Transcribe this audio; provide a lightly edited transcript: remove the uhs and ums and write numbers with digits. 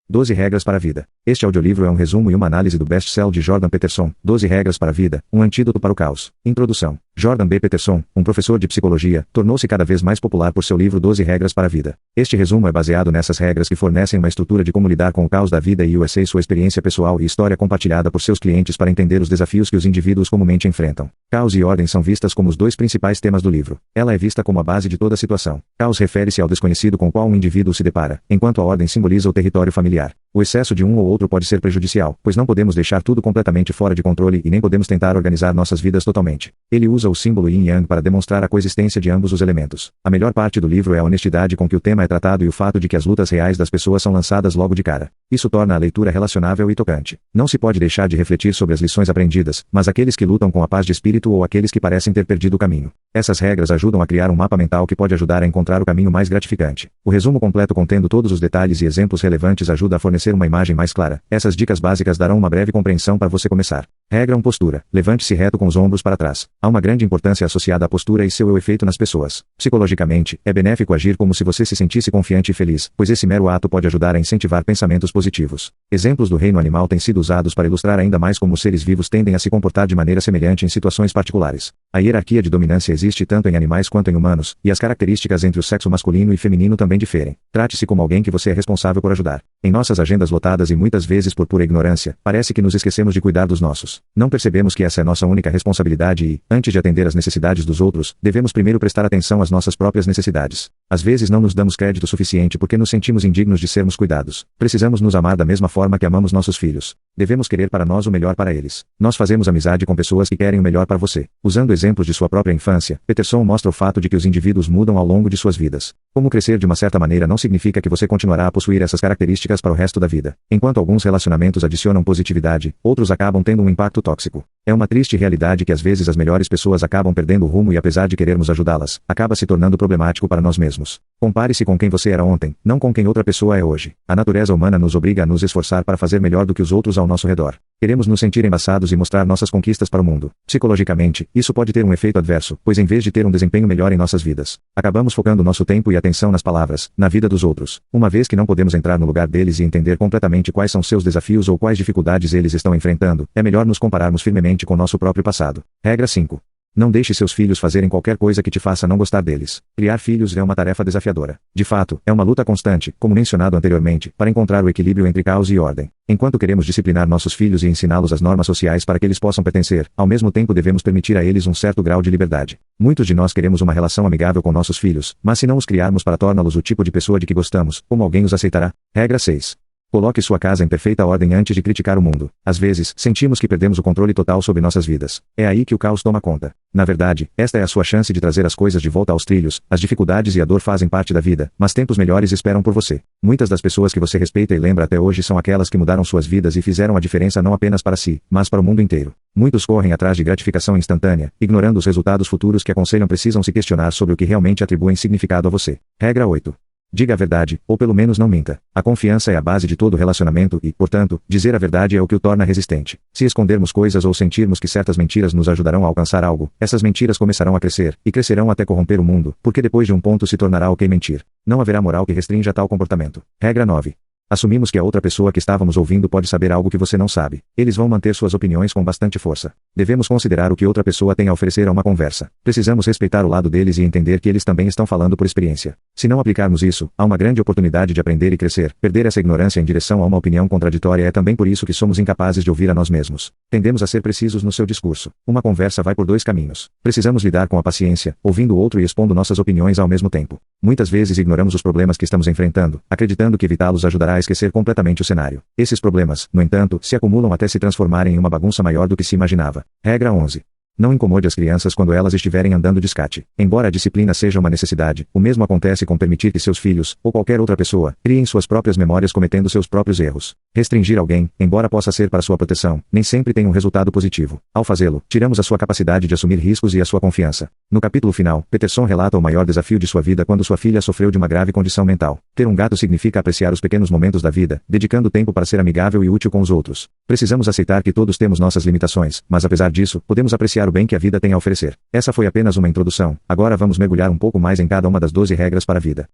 12 regras para a vida. Este audiolivro é um resumo e uma análise do best-seller de Jordan Peterson, 12 regras para a vida, um antídoto para o caos. Introdução. Jordan B. Peterson, um professor de psicologia, tornou-se cada vez mais popular por seu livro 12 regras para a vida. Este resumo é baseado nessas regras que fornecem uma estrutura de como lidar com o caos da vida e sua experiência pessoal e história compartilhada por seus clientes para entender os desafios que os indivíduos comumente enfrentam. Caos e ordem são vistas como os dois principais temas do livro. Ela é vista como a base de toda situação. Caos refere-se ao desconhecido com o qual um indivíduo se depara, enquanto a ordem simboliza o território familiar. O excesso de um ou outro pode ser prejudicial, pois não podemos deixar tudo completamente fora de controle e nem podemos tentar organizar nossas vidas totalmente. Ele usa o símbolo Yin e Yang para demonstrar a coexistência de ambos os elementos. A melhor parte do livro é a honestidade com que o tema é tratado e o fato de que as lutas reais das pessoas são lançadas logo de cara. Isso torna a leitura relacionável e tocante. Não se pode deixar de refletir sobre as lições aprendidas, mas aqueles que lutam com a paz de espírito ou aqueles que parecem ter perdido o caminho. Essas regras ajudam a criar um mapa mental que pode ajudar a encontrar o caminho mais gratificante. O resumo completo contendo todos os detalhes e exemplos relevantes ajuda a fornecer uma imagem mais clara. Essas dicas básicas darão uma breve compreensão para você começar. Regra 1. Postura. Levante-se reto com os ombros para trás. Há uma grande importância associada à postura e seu efeito nas pessoas. Psicologicamente, é benéfico agir como se você se sentisse confiante e feliz, pois esse mero ato pode ajudar a incentivar pensamentos positivos. Exemplos do reino animal têm sido usados para ilustrar ainda mais como os seres vivos tendem a se comportar de maneira semelhante em situações particulares. A hierarquia de dominância existe tanto em animais quanto em humanos, e as características entre o sexo masculino e feminino também diferem. Trate-se como alguém que você é responsável por ajudar. Em nossas agendas lotadas e muitas vezes por pura ignorância, parece que nos esquecemos de cuidar dos nossos. Não percebemos que essa é nossa única responsabilidade e, antes de atender às necessidades dos outros, devemos primeiro prestar atenção às nossas próprias necessidades. Às vezes não nos damos crédito suficiente porque nos sentimos indignos de sermos cuidados. Precisamos nos amar da mesma forma que amamos nossos filhos. Devemos querer para nós o melhor para eles. Nós fazemos amizade com pessoas que querem o melhor para você. Usando exemplos de sua própria infância, Peterson mostra o fato de que os indivíduos mudam ao longo de suas vidas. Como crescer de uma certa maneira não significa que você continuará a possuir essas características para o resto da vida. Enquanto alguns relacionamentos adicionam positividade, outros acabam tendo um impacto tóxico. É uma triste realidade que às vezes as melhores pessoas acabam perdendo o rumo e apesar de querermos ajudá-las, acaba se tornando problemático para nós mesmos. Compare-se com quem você era ontem, não com quem outra pessoa é hoje. A natureza humana nos obriga a nos esforçar para fazer melhor do que os outros ao nosso redor. Queremos nos sentir embaçados e mostrar nossas conquistas para o mundo. Psicologicamente, isso pode ter um efeito adverso, pois em vez de ter um desempenho melhor em nossas vidas, acabamos focando nosso tempo e atenção nas palavras, na vida dos outros. Uma vez que não podemos entrar no lugar deles e entender completamente quais são seus desafios ou quais dificuldades eles estão enfrentando, é melhor nos compararmos firmemente com nosso próprio passado. Regra 5. Não deixe seus filhos fazerem qualquer coisa que te faça não gostar deles. Criar filhos é uma tarefa desafiadora. De fato, é uma luta constante, como mencionado anteriormente, para encontrar o equilíbrio entre caos e ordem. Enquanto queremos disciplinar nossos filhos e ensiná-los as normas sociais para que eles possam pertencer, ao mesmo tempo devemos permitir a eles um certo grau de liberdade. Muitos de nós queremos uma relação amigável com nossos filhos, mas se não os criarmos para torná-los o tipo de pessoa de que gostamos, como alguém os aceitará? Regra 6. Coloque sua casa em perfeita ordem antes de criticar o mundo. Às vezes, sentimos que perdemos o controle total sobre nossas vidas. É aí que o caos toma conta. Na verdade, esta é a sua chance de trazer as coisas de volta aos trilhos. As dificuldades e a dor fazem parte da vida, mas tempos melhores esperam por você. Muitas das pessoas que você respeita e lembra até hoje são aquelas que mudaram suas vidas e fizeram a diferença não apenas para si, mas para o mundo inteiro. Muitos correm atrás de gratificação instantânea, ignorando os resultados futuros que aconselham precisam se questionar sobre o que realmente atribuem significado a você. Regra 8. Diga a verdade, ou pelo menos não minta. A confiança é a base de todo relacionamento e, portanto, dizer a verdade é o que o torna resistente. Se escondermos coisas ou sentirmos que certas mentiras nos ajudarão a alcançar algo, essas mentiras começarão a crescer, e crescerão até corromper o mundo, porque depois de um ponto se tornará ok mentir. Não haverá moral que restrinja tal comportamento. Regra 9. Assumimos que a outra pessoa que estávamos ouvindo pode saber algo que você não sabe. Eles vão manter suas opiniões com bastante força. Devemos considerar o que outra pessoa tem a oferecer a uma conversa. Precisamos respeitar o lado deles e entender que eles também estão falando por experiência. Se não aplicarmos isso, há uma grande oportunidade de aprender e crescer. Perder essa ignorância em direção a uma opinião contraditória é também por isso que somos incapazes de ouvir a nós mesmos. Tendemos a ser precisos no seu discurso. Uma conversa vai por dois caminhos. Precisamos lidar com a paciência, ouvindo o outro e expondo nossas opiniões ao mesmo tempo. Muitas vezes ignoramos os problemas que estamos enfrentando, acreditando que evitá-los ajudará a esquecer completamente o cenário. Esses problemas, no entanto, se acumulam até se transformarem em uma bagunça maior do que se imaginava. Regra 11. Não incomode as crianças quando elas estiverem andando de escate. Embora a disciplina seja uma necessidade, o mesmo acontece com permitir que seus filhos, ou qualquer outra pessoa, criem suas próprias memórias cometendo seus próprios erros. Restringir alguém, embora possa ser para sua proteção, nem sempre tem um resultado positivo. Ao fazê-lo, tiramos a sua capacidade de assumir riscos e a sua confiança. No capítulo final, Peterson relata o maior desafio de sua vida quando sua filha sofreu de uma grave condição mental. Ter um gato significa apreciar os pequenos momentos da vida, dedicando tempo para ser amigável e útil com os outros. Precisamos aceitar que todos temos nossas limitações, mas apesar disso, podemos apreciar o bem que a vida tem a oferecer. Essa foi apenas uma introdução, agora vamos mergulhar um pouco mais em cada uma das 12 regras para a vida.